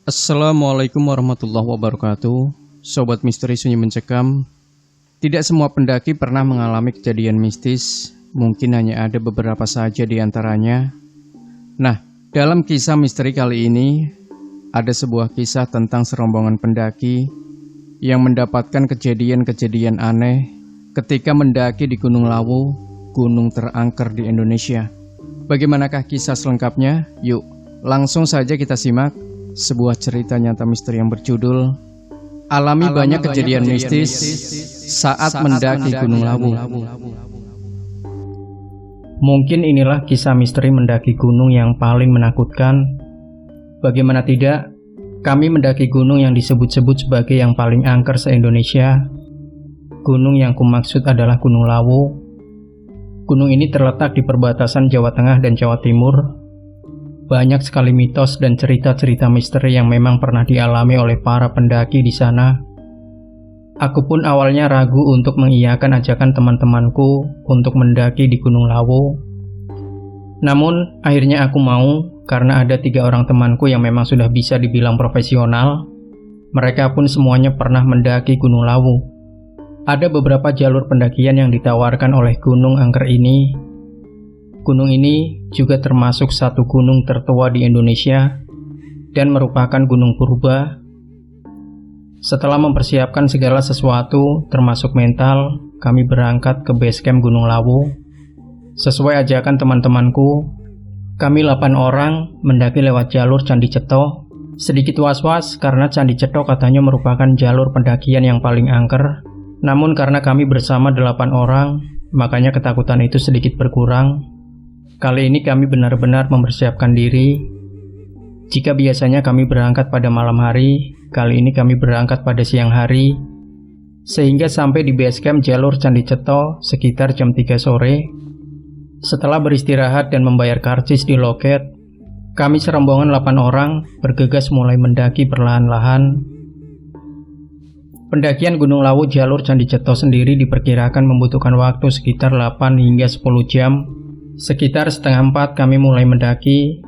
Assalamualaikum warahmatullahi wabarakatuh. Sobat Misteri Sunyi Mencekam. Tidak semua pendaki pernah mengalami kejadian mistis. Mungkin hanya ada beberapa saja di antaranya. Nah, dalam kisah misteri kali ini ada sebuah kisah tentang serombongan pendaki yang mendapatkan kejadian-kejadian aneh ketika mendaki di Gunung Lawu, gunung terangker di Indonesia. Bagaimanakah kisah selengkapnya? Yuk, langsung saja kita simak sebuah cerita nyata misteri yang berjudul Alami banyak kejadian mistis saat mendaki Gunung Lawu. Mungkin inilah kisah misteri mendaki gunung yang paling menakutkan. Bagaimana tidak, kami mendaki gunung yang disebut-sebut sebagai yang paling angker se-Indonesia. Gunung yang kumaksud adalah Gunung Lawu. Gunung ini terletak di perbatasan Jawa Tengah dan Jawa Timur. Banyak sekali mitos dan cerita-cerita misteri yang memang pernah dialami oleh para pendaki di sana. Aku pun awalnya ragu untuk mengiyakan ajakan teman-temanku untuk mendaki di Gunung Lawu. Namun, akhirnya aku mau karena ada 3 orang temanku yang memang sudah bisa dibilang profesional. Mereka pun semuanya pernah mendaki Gunung Lawu. Ada beberapa jalur pendakian yang ditawarkan oleh Gunung Angker ini. Gunung ini juga termasuk satu gunung tertua di Indonesia dan merupakan gunung purba. Setelah mempersiapkan segala sesuatu, termasuk mental, kami berangkat ke base camp Gunung Lawu. Sesuai ajakan teman-temanku, kami 8 orang mendaki lewat jalur Candi Ceto. Sedikit was-was karena Candi Ceto katanya merupakan jalur pendakian yang paling angker. Namun karena kami bersama 8 orang, makanya ketakutan itu sedikit berkurang. Kali ini kami benar-benar mempersiapkan diri. Jika biasanya kami berangkat pada malam hari, kali ini kami berangkat pada siang hari. Sehingga sampai di base camp jalur Candi Ceto sekitar jam 3 sore. Setelah beristirahat dan membayar karcis di loket, kami serombongan 8 orang bergegas mulai mendaki perlahan-lahan. Pendakian Gunung Lawu jalur Candi Ceto sendiri diperkirakan membutuhkan waktu sekitar 8 hingga 10 jam. Sekitar setengah 4 kami mulai mendaki.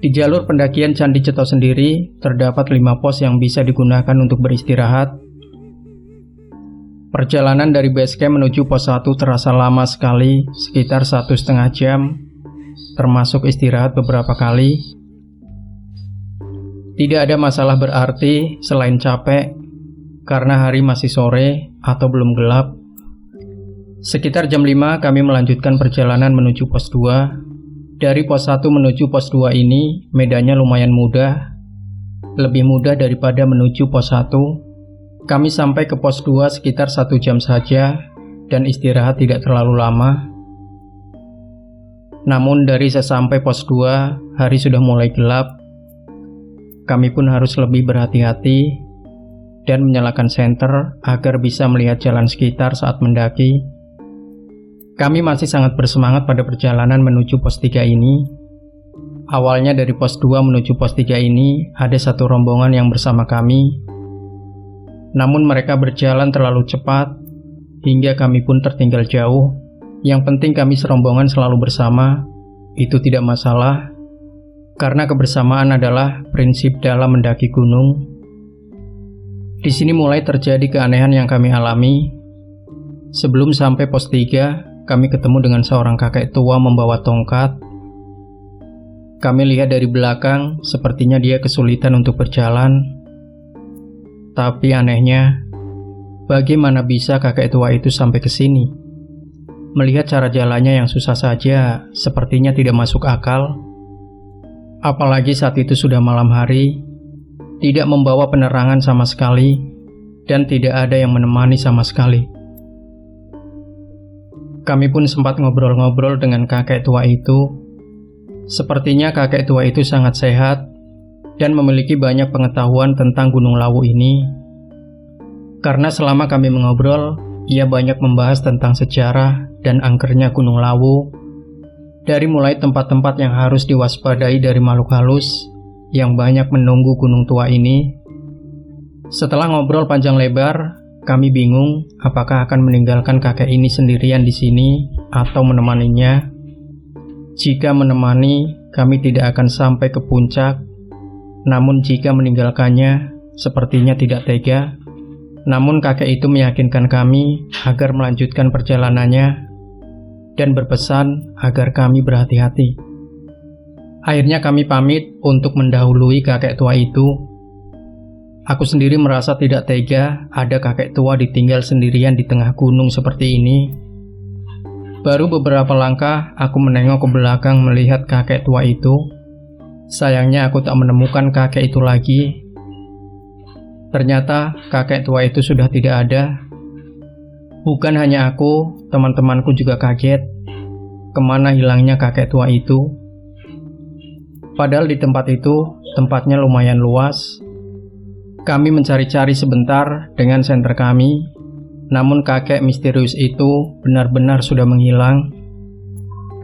Di jalur pendakian Candi Ceto sendiri, terdapat 5 pos yang bisa digunakan untuk beristirahat. Perjalanan dari base camp menuju pos 1 terasa lama sekali, sekitar 1,5 jam, termasuk istirahat beberapa kali. Tidak ada masalah berarti selain capek, karena hari masih sore atau belum gelap. Sekitar jam 5 kami melanjutkan perjalanan menuju pos 2. Dari pos 1 menuju pos 2 ini medannya lumayan mudah. Lebih mudah daripada menuju pos 1. Kami sampai ke pos 2 sekitar 1 jam saja dan istirahat tidak terlalu lama. Namun dari sesampai pos 2 hari sudah mulai gelap. Kami pun harus lebih berhati-hati dan menyalakan senter agar bisa melihat jalan sekitar saat mendaki. Kami masih sangat bersemangat pada perjalanan menuju pos 3 ini. Awalnya dari pos 2 menuju pos 3 ini ada satu rombongan yang bersama kami. Namun mereka berjalan terlalu cepat hingga kami pun tertinggal jauh. Yang penting kami serombongan selalu bersama. Itu tidak masalah karena kebersamaan adalah prinsip dalam mendaki gunung. Di sini mulai terjadi keanehan yang kami alami. Sebelum sampai pos 3, kami ketemu dengan seorang kakek tua membawa tongkat. Kami lihat dari belakang, sepertinya dia kesulitan untuk berjalan. Tapi anehnya, bagaimana bisa kakek tua itu sampai ke sini? Melihat cara jalannya yang susah saja, sepertinya tidak masuk akal. Apalagi saat itu sudah malam hari, tidak membawa penerangan sama sekali, dan tidak ada yang menemani sama sekali. Kami pun sempat ngobrol-ngobrol dengan kakek tua itu. Sepertinya kakek tua itu sangat sehat dan memiliki banyak pengetahuan tentang Gunung Lawu ini. Karena selama kami mengobrol, ia banyak membahas tentang sejarah dan angkernya Gunung Lawu. Dari mulai tempat-tempat yang harus diwaspadai dari makhluk halus yang banyak menunggu gunung tua ini. Setelah ngobrol panjang lebar, kami bingung apakah akan meninggalkan kakek ini sendirian di sini atau menemaninya. Jika menemani, kami tidak akan sampai ke puncak namun jika meninggalkannya, sepertinya tidak tega. Namun kakek itu meyakinkan kami agar melanjutkan perjalanannya dan berpesan agar kami berhati-hati. Akhirnya kami pamit untuk mendahului kakek tua itu. Aku sendiri merasa tidak tega ada kakek tua ditinggal sendirian di tengah gunung seperti ini. Baru beberapa langkah aku menengok ke belakang melihat kakek tua itu. Sayangnya aku tak menemukan kakek itu lagi. Ternyata kakek tua itu sudah tidak ada. Bukan hanya aku, teman-temanku juga kaget. Kemana hilangnya kakek tua itu? Padahal di tempat itu, tempatnya lumayan luas. Kami mencari-cari sebentar dengan senter kami, namun kakek misterius itu benar-benar sudah menghilang.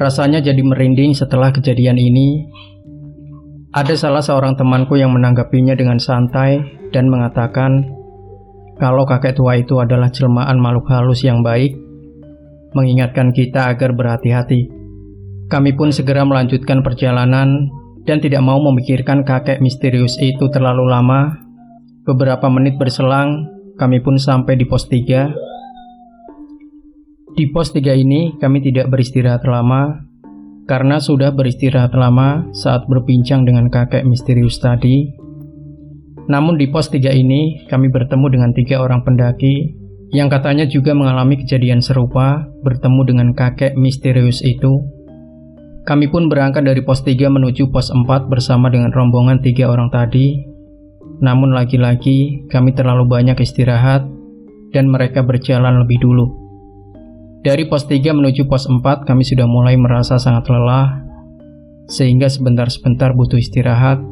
Rasanya jadi merinding setelah kejadian ini. Ada salah seorang temanku yang menanggapinya dengan santai dan mengatakan kalau kakek tua itu adalah jelmaan makhluk halus yang baik, mengingatkan kita agar berhati-hati. Kami pun segera melanjutkan perjalanan dan tidak mau memikirkan kakek misterius itu terlalu lama. Beberapa menit berselang, kami pun sampai di pos 3. Di pos 3 ini kami tidak beristirahat lama, karena sudah beristirahat lama saat berbincang dengan kakek misterius tadi. Namun di pos 3 ini kami bertemu dengan 3 orang pendaki yang katanya juga mengalami kejadian serupa bertemu dengan kakek misterius itu. Kami pun berangkat dari pos 3 menuju pos 4 bersama dengan rombongan 3 orang tadi. Namun lagi-lagi kami terlalu banyak istirahat dan mereka berjalan lebih dulu. Dari pos 3 menuju pos 4 kami sudah mulai merasa sangat lelah, sehingga sebentar-sebentar butuh istirahat.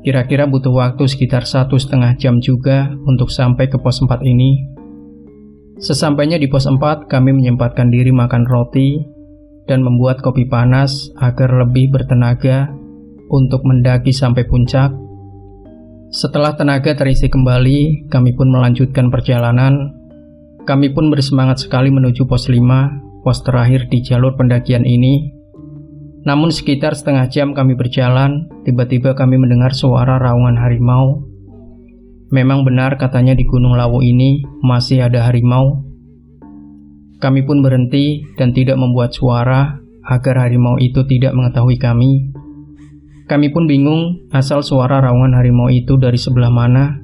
Kira-kira butuh waktu sekitar 1,5 jam juga untuk sampai ke pos 4 ini. Sesampainya di pos 4 kami menyempatkan diri makan roti dan membuat kopi panas agar lebih bertenaga untuk mendaki sampai puncak. Setelah tenaga terisi kembali, kami pun melanjutkan perjalanan. Kami pun bersemangat sekali menuju pos 5, pos terakhir di jalur pendakian ini. Namun sekitar setengah jam kami berjalan, tiba-tiba kami mendengar suara raungan harimau. Memang benar katanya di Gunung Lawu ini masih ada harimau. Kami pun berhenti dan tidak membuat suara agar harimau itu tidak mengetahui kami. Kami pun bingung asal suara raungan harimau itu dari sebelah mana.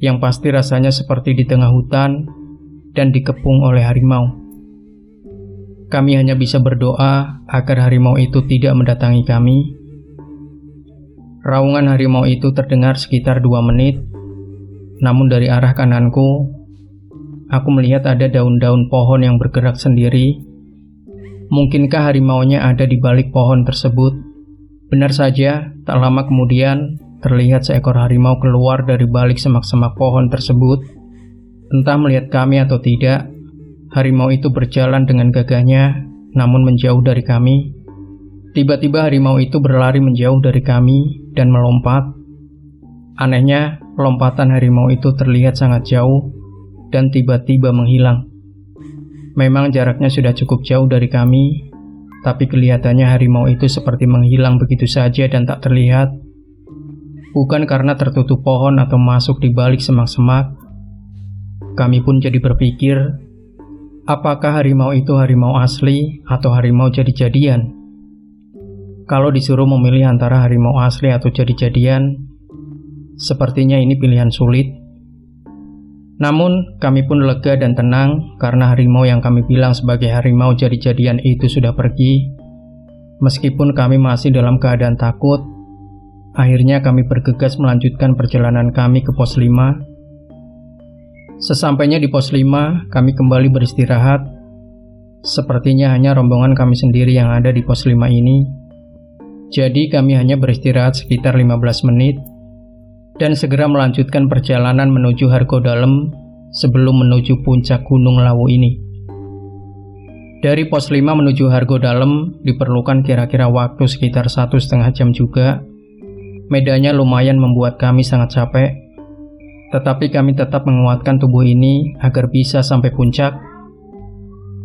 Yang pasti rasanya seperti di tengah hutan dan dikepung oleh harimau. Kami hanya bisa berdoa agar harimau itu tidak mendatangi kami. Raungan harimau itu terdengar sekitar 2 menit, namun dari arah kananku, aku melihat ada daun-daun pohon yang bergerak sendiri. Mungkinkah harimaunya ada di balik pohon tersebut? Benar saja, tak lama kemudian terlihat seekor harimau keluar dari balik semak-semak pohon tersebut. Entah melihat kami atau tidak, harimau itu berjalan dengan gagahnya, namun menjauh dari kami. Tiba-tiba harimau itu berlari menjauh dari kami dan melompat. Anehnya, lompatan harimau itu terlihat sangat jauh dan tiba-tiba menghilang. Memang jaraknya sudah cukup jauh dari kami, tapi kelihatannya harimau itu seperti menghilang begitu saja dan tak terlihat. Bukan karena tertutup pohon atau masuk di balik semak-semak. Kami pun jadi berpikir, apakah harimau itu harimau asli atau harimau jadi-jadian? Kalau disuruh memilih antara harimau asli atau jadi-jadian, sepertinya ini pilihan sulit. Namun, kami pun lega dan tenang karena harimau yang kami bilang sebagai harimau jadi-jadian itu sudah pergi. Meskipun kami masih dalam keadaan takut, akhirnya kami bergegas melanjutkan perjalanan kami ke pos 5. Sesampainya di pos 5, kami kembali beristirahat. Sepertinya hanya rombongan kami sendiri yang ada di pos 5 ini. Jadi kami hanya beristirahat sekitar 15 menit dan segera melanjutkan perjalanan menuju Hargodalem sebelum menuju puncak Gunung Lawu ini. Dari pos 5 menuju Hargodalem diperlukan kira-kira waktu sekitar 1,5 jam juga. Medannya lumayan membuat kami sangat capek. Tetapi kami tetap menguatkan tubuh ini agar bisa sampai puncak.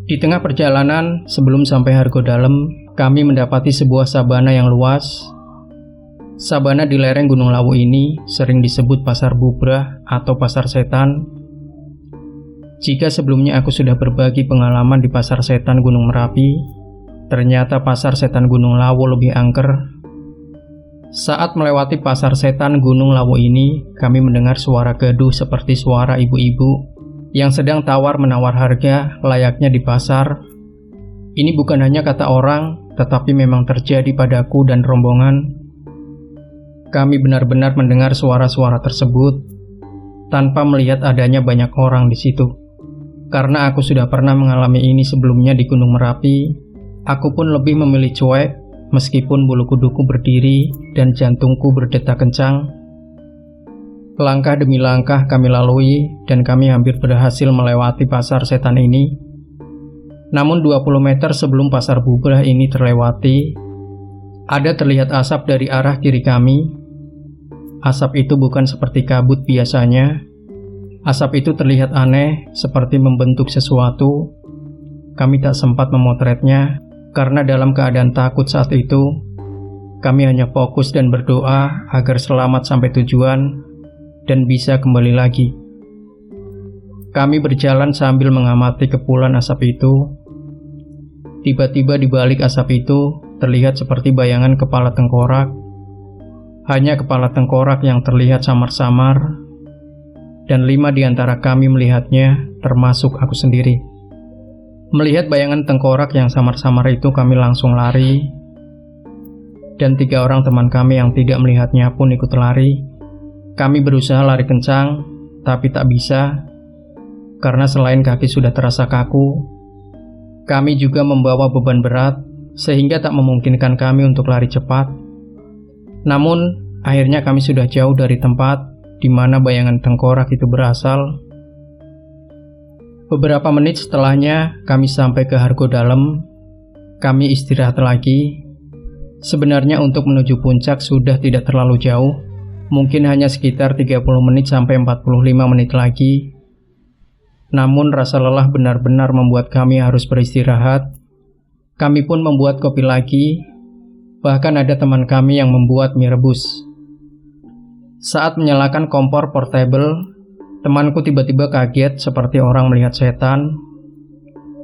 Di tengah perjalanan, sebelum sampai Hargodalem, kami mendapati sebuah sabana yang luas. Sabana di lereng Gunung Lawu ini sering disebut Pasar Bubrah atau Pasar Setan. Jika sebelumnya aku sudah berbagi pengalaman di Pasar Setan Gunung Merapi, ternyata Pasar Setan Gunung Lawu lebih angker. Saat melewati Pasar Setan Gunung Lawu ini, kami mendengar suara gaduh seperti suara ibu-ibu yang sedang tawar-menawar harga layaknya di pasar. Ini bukan hanya kata orang, tetapi memang terjadi padaku dan rombongan. Kami benar-benar mendengar suara-suara tersebut tanpa melihat adanya banyak orang di situ. Karena aku sudah pernah mengalami ini sebelumnya di Gunung Merapi, aku pun lebih memilih cuek meskipun bulu kuduku berdiri dan jantungku berdetak kencang. Langkah demi langkah kami lalui dan kami hampir berhasil melewati Pasar Setan ini. Namun 20 meter sebelum Pasar Bubrah ini terlewati, ada terlihat asap dari arah kiri kami. Asap itu bukan seperti kabut biasanya. Asap itu terlihat aneh, seperti membentuk sesuatu. Kami tak sempat memotretnya, karena dalam keadaan takut saat itu, kami hanya fokus dan berdoa agar selamat sampai tujuan dan bisa kembali lagi. Kami berjalan sambil mengamati kepulan asap itu. Tiba-tiba di balik asap itu terlihat seperti bayangan kepala tengkorak. Hanya kepala tengkorak yang terlihat samar-samar, dan 5 di antara kami melihatnya, termasuk aku sendiri. Melihat bayangan tengkorak yang samar-samar itu, kami langsung lari, dan 3 orang teman kami yang tidak melihatnya pun ikut lari. Kami berusaha lari kencang, tapi tak bisa, karena selain kaki sudah terasa kaku, kami juga membawa beban berat, sehingga tak memungkinkan kami untuk lari cepat. Namun, akhirnya kami sudah jauh dari tempat di mana bayangan tengkorak itu berasal. Beberapa menit setelahnya, kami sampai ke Hargo Dalem. Kami istirahat lagi. Sebenarnya untuk menuju puncak sudah tidak terlalu jauh, mungkin hanya sekitar 30 menit sampai 45 menit lagi. Namun rasa lelah benar-benar membuat kami harus beristirahat. Kami pun membuat kopi lagi. Bahkan ada teman kami yang membuat mie rebus. Saat menyalakan kompor portable, temanku tiba-tiba kaget seperti orang melihat setan.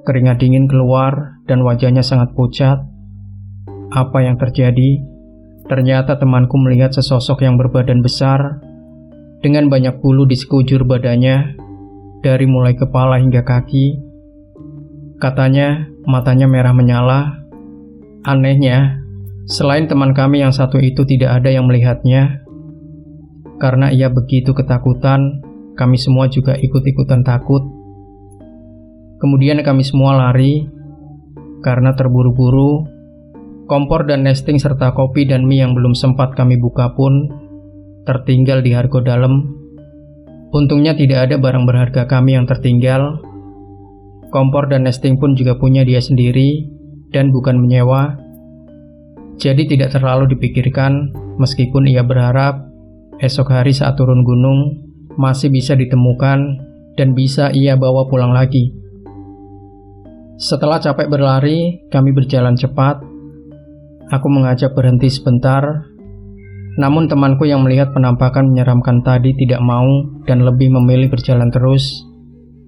Keringat dingin keluar dan wajahnya sangat pucat. Apa yang terjadi? Ternyata temanku melihat sesosok yang berbadan besar dengan banyak bulu di sekujur badannya, dari mulai kepala hingga kaki. Katanya matanya merah menyala. Anehnya, selain teman kami yang satu itu tidak ada yang melihatnya. Karena ia begitu ketakutan, kami semua juga ikut-ikutan takut. Kemudian kami semua lari. Karena terburu-buru, kompor dan nesting serta kopi dan mie yang belum sempat kami buka pun tertinggal di Hargo Dalem. Untungnya tidak ada barang berharga kami yang tertinggal. Kompor dan nesting pun juga punya dia sendiri dan bukan menyewa. Jadi tidak terlalu dipikirkan, meskipun ia berharap esok hari saat turun gunung masih bisa ditemukan dan bisa ia bawa pulang lagi. Setelah capek berlari, kami berjalan cepat. Aku mengajak berhenti sebentar, namun temanku yang melihat penampakan menyeramkan tadi tidak mau dan lebih memilih berjalan terus.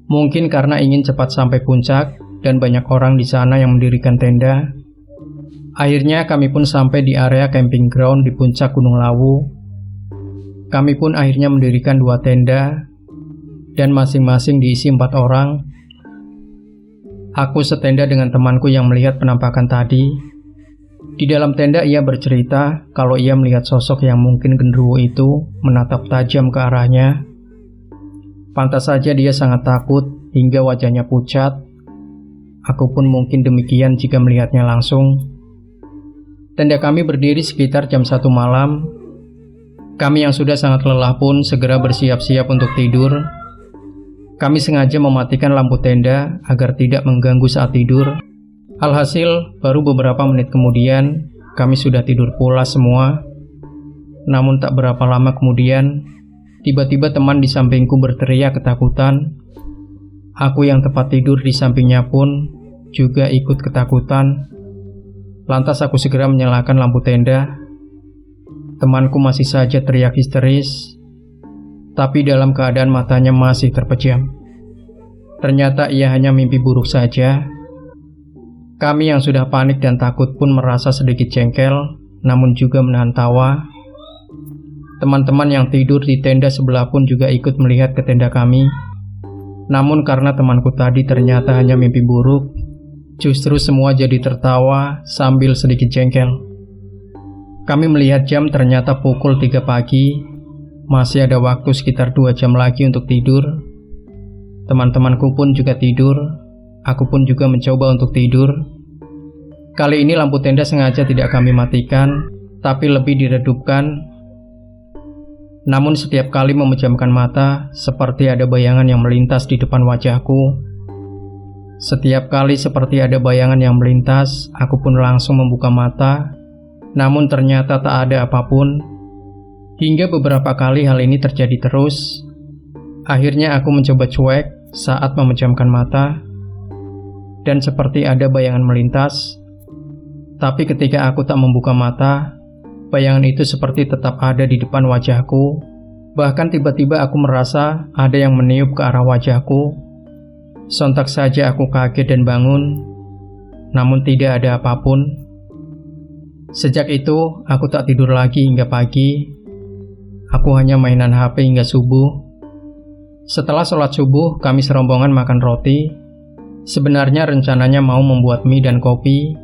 Mungkin karena ingin cepat sampai puncak dan banyak orang di sana yang mendirikan tenda. Akhirnya kami pun sampai di area camping ground di puncak Gunung Lawu. Kami pun akhirnya mendirikan 2 tenda dan masing-masing diisi 4 orang. Aku setenda dengan temanku yang melihat penampakan tadi. Di dalam tenda ia bercerita kalau ia melihat sosok yang mungkin genderuwo itu menatap tajam ke arahnya. Pantas saja dia sangat takut hingga wajahnya pucat. Aku pun mungkin demikian jika melihatnya langsung. Tenda kami berdiri sekitar jam 1 malam. Kami yang sudah sangat lelah pun segera bersiap-siap untuk tidur. Kami sengaja mematikan lampu tenda agar tidak mengganggu saat tidur. Alhasil, baru beberapa menit kemudian, kami sudah tidur pula semua. Namun tak berapa lama kemudian, tiba-tiba teman di sampingku berteriak ketakutan. Aku yang tepat tidur di sampingnya pun juga ikut ketakutan. Lantas aku segera menyalakan lampu tenda. temanku masih saja teriak histeris, tapi dalam keadaan matanya masih terpejam. Ternyata ia hanya mimpi buruk saja. Kami yang sudah panik dan takut pun merasa sedikit jengkel, namun juga menahan tawa. Teman-teman yang tidur di tenda sebelah pun juga ikut melihat ke tenda kami. Namun karena temanku tadi ternyata hanya mimpi buruk, justru semua jadi tertawa sambil sedikit jengkel. Kami melihat jam, ternyata pukul 3 pagi. Masih ada waktu sekitar 2 jam lagi untuk tidur. Teman-temanku pun juga tidur. Aku pun juga mencoba untuk tidur. Kali ini lampu tenda sengaja tidak kami matikan, tapi lebih diredupkan. Namun setiap kali memejamkan mata, seperti ada bayangan yang melintas di depan wajahku. Setiap kali seperti ada bayangan yang melintas, aku pun langsung membuka mata. Namun ternyata tak ada apapun. Hingga beberapa kali hal ini terjadi terus. Akhirnya aku mencoba cuek saat memejamkan mata. Dan seperti ada bayangan melintas. Tapi ketika aku tak membuka mata, bayangan itu seperti tetap ada di depan wajahku. Bahkan tiba-tiba aku merasa ada yang meniup ke arah wajahku. Sontak saja aku kaget dan bangun. Namun tidak ada apapun. Sejak itu, aku tak tidur lagi hingga pagi. Aku hanya mainan HP hingga subuh. Setelah sholat subuh, kami serombongan makan roti. Sebenarnya rencananya mau membuat mie dan kopi.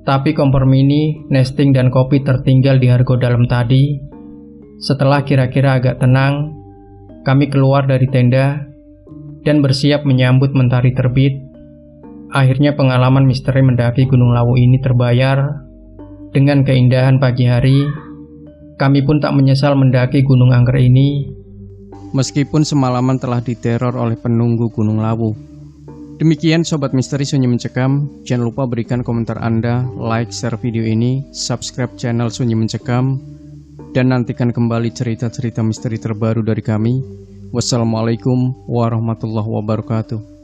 Tapi kompor mini, nesting, dan kopi tertinggal di Hargo Dalam tadi. Setelah kira-kira agak tenang, kami keluar dari tenda dan bersiap menyambut mentari terbit. Akhirnya pengalaman misteri mendaki Gunung Lawu ini terbayar. Dengan keindahan pagi hari, kami pun tak menyesal mendaki Gunung Angker ini. Meskipun semalaman telah diteror oleh penunggu Gunung Lawu. Demikian Sobat Misteri Sunyi Mencekam. Jangan lupa berikan komentar Anda, like, share video ini, subscribe channel Sunyi Mencekam, dan nantikan kembali cerita-cerita misteri terbaru dari kami. Wassalamualaikum warahmatullahi wabarakatuh.